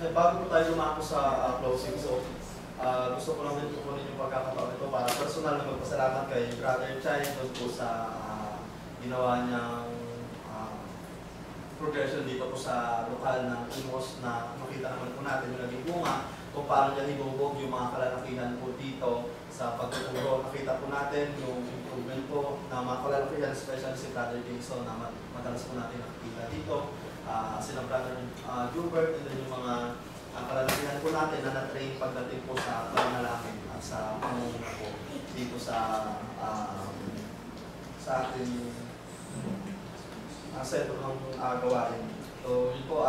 Bago po tayo lumako sa closing, so gusto ko lang din kukunin yung pagkakataon ito para personal na magpasalamat kay Brother Chai doon po sa ginawa niyang progression dito po sa lokal ng Imos na makita naman po natin yung naging bunga kung paano niya hinubog yung mga kalalakihan po dito sa pagtuturo. Nakita po natin yung improvement po na mga kalalakihan, especially si Brother Jason na madalas po natin nakikita dito. Sila Brother Gilbert and then yung mga kalalakihan po natin na na-train pagdating po sa pananalangin at sa pangunguna po dito sa ating sentro ng gawain. So yun po,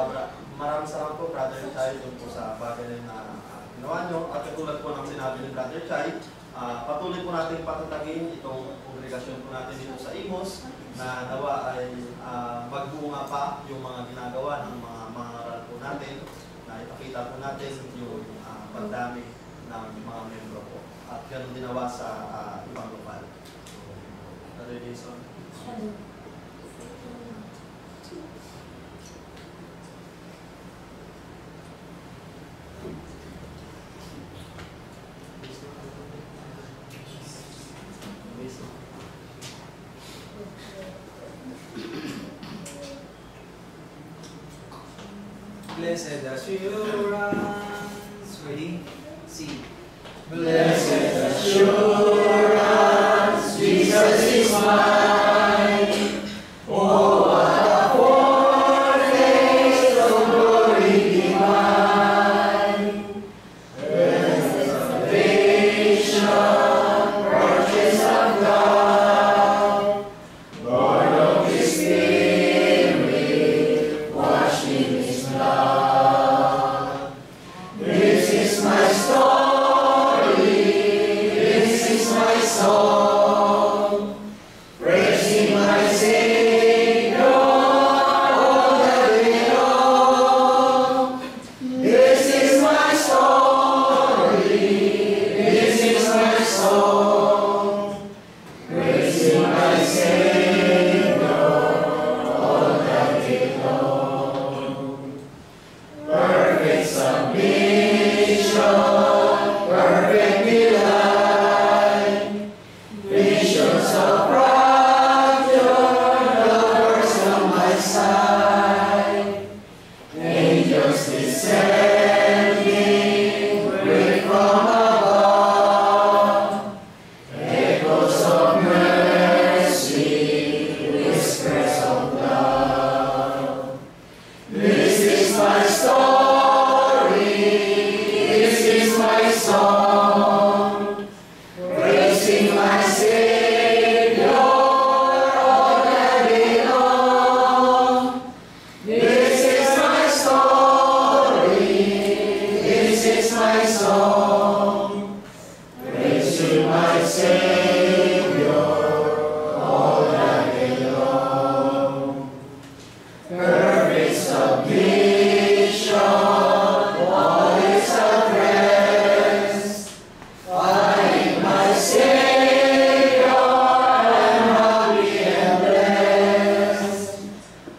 maraming salamat po Brother Chai dun po sa bagay na ginawa nyo. At katulad po ng sinabi ni Brother Chai, patuloy po natin patatagin itong kongregasyon po natin dito sa Imos na nawa ay magbunga pa yung mga ginagawa ng mga aral po natin na ipakita po natin yung pagdami ng mga membro po. At ganun din nawa sa ibang lokal. Brother Jason. Blessed assurance, ready? See. Blessed assurance, Jesus is mine. Oh, what a foretaste of glory divine. Blessed salvation, purchase of God, born of His Spirit, washed in His blood. This is my story, this is my song, praising my Savior all the day long. This is my story, this is my song, praising my Savior all the day long. Perfect submission, perfect delight, visions of rapture, lovers on my side, angels descending, great from above, echoes of mercy, whispers of love. This is my story, this is my song, praising my Savior all the day long. This is my story, this is my song, praising my Savior all the day long. Perfect submission, all is at rest. Finding my Savior, I'm happy and blessed.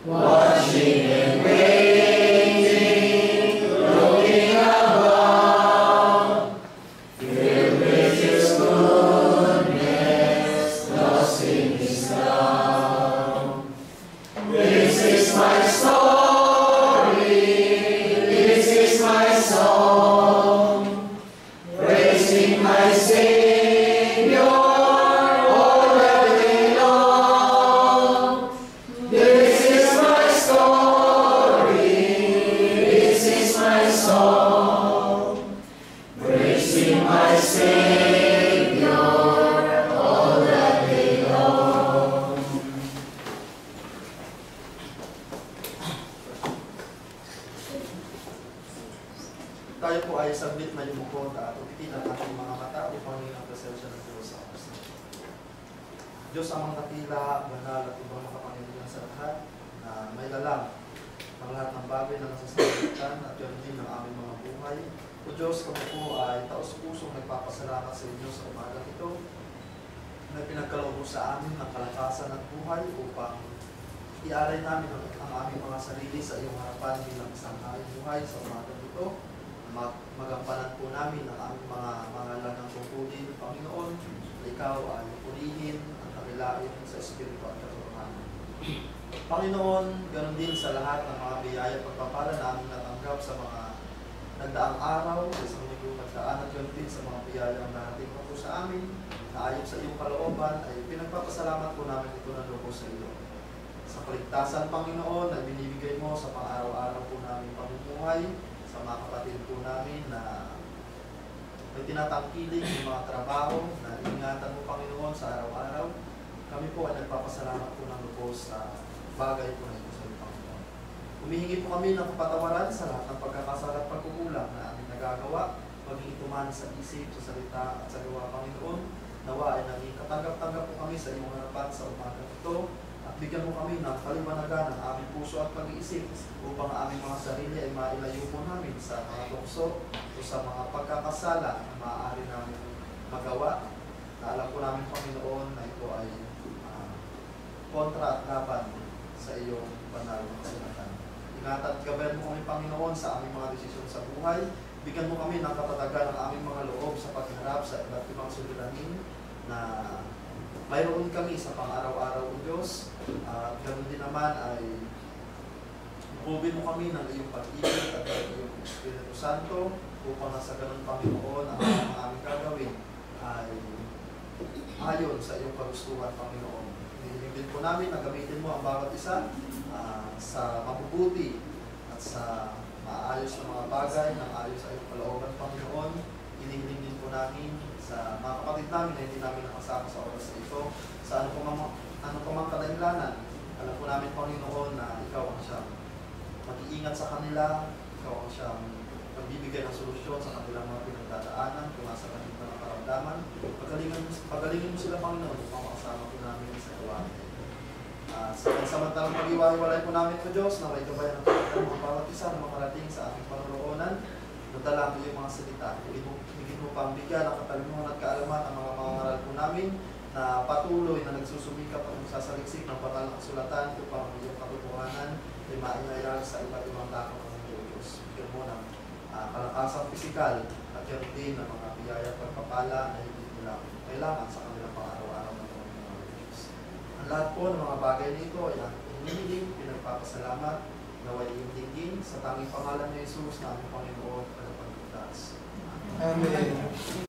Watching and waiting, looking above, filled with His goodness, lost in His love. This is my story, this is my song, praising my Savior all the day long. This is my story, this is my song, praising my Savior all the day long. Tayo po ay submit na lumukod at utitin ang ating mga mata upang ang presensya ng Diyos sa oras na ito. Diyos amang dakila, banal at ibang makapangyarihan sa lahat na may lalang ang lahat ng bagay na nasasakitan at yun din ng aming mga buhay. O Diyos, kami po ay taos-pusong nagpapasalamat sa inyo sa umagang ito na pinagkaloob sa amin ng kalakasan at buhay upang Ialay namin ang aming mga sarili sa iyong harapan bilang isang buhay sa umagang ito. Magampanan po namin ang aming mga lagang tungkulin, Panginoon, na ikaw ay purihin ang kagilain sa Espiritu at katotohanan. Panginoon, ganoon din sa lahat ng mga biyaya at pagpapala namin natanggap sa mga nagdaang araw, sa isang linggo nagdaan at ganoon din sa mga biyaya ang narating po sa amin, na ayon sa iyong kalooban, ay pinagpapasalamat po namin ito ng loob sa iyo. Sa kaligtasan, Panginoon, na binibigay mo sa pang-araw-araw po namin pamumuhay, sa mga kapatid po namin na may tinatangkiling yung mga trabaho na ingatan mo, Panginoon, sa araw-araw. Kami po ay nagpapasalamat po ng lubos sa bagay po na ito sa iyo, Panginoon. Humihingi po kami ng kapatawaran sa lahat ng pagkakasala at pagkukulang na aming nagagawa, maging ito man sa isip, sa salita at sa gawa, Panginoon. Nawa ay naging katanggap-tanggap po kami sa iyong harapan sa umagang ito. At bigyan mo kami ng kaliwanagan ng aming puso at pag-iisip upang ang aming mga sarili ay mailayo po namin sa mga tukso o sa mga pagkakasala na maaari namin magawa. Na alam po namin, Panginoon, na ito ay kontra at laban sa iyong banal na kasulatan. Ingatan at gabayan mo kami, Panginoon, sa aming mga desisyon sa buhay. Bigyan mo kami ng katatagan ng aming mga loob sa pagharap sa iba't ibang suliranin na mayroon kami sa pang-araw-araw, O Diyos. At ganoon din naman ay bubin mo kami ng iyong pag-ibig at ng iyong Espiritu Santo upang nasa ganun, Panginoon, ang aming gagawin ay ayon sa iyong kagustuhan, Panginoon. Hinihimbing po namin na gamitin mo ang bawat isa sa mabubuti at sa maayos na mga bagay ng ayon sa iyong kalooban, Panginoon. Hinihiling din po namin sa mga kapatid namin na hindi namin nakasama sa oras na ito, sa ano pa mang kadahilanan. Alam po namin, Panginoon, na ikaw ang siyang mag-iingat sa kanila, ikaw ang siyang magbibigay ng solusyon sa kanilang mga pinagdadaanan kung nasa kanila ng karamdaman. Pagalingin mo sila, Panginoon, upang makasama po namin sa gawa. Sa pansamantalang pag-iwalay po namin po, Diyos, na may gabayan ng mga bawat isa na makarating sa aming panunoonan. Nadala mo yung mga salita. Higit mo pang bigyan ang katalinuhan at kaalaman ang mga mangaral po namin na patuloy na nagsusumikap at nagsasaliksik ng banal na kasulatan upang iyong katotohanan ay mainayag sa iba't ibang lakang ng Diyos. Bigyan mo ng kalakasang pisikal at yan din ng mga biyaya at pagpapala na hindi nila kailangan sa kanilang pang-araw-araw na mga Diyos. Ang lahat po ng mga bagay nito ay ang hinihiling, pinagpapasalamat, naway iyong dinggin sa tanging pangalan ni Jesus na aming Panginoon at Pagligtas. Amen.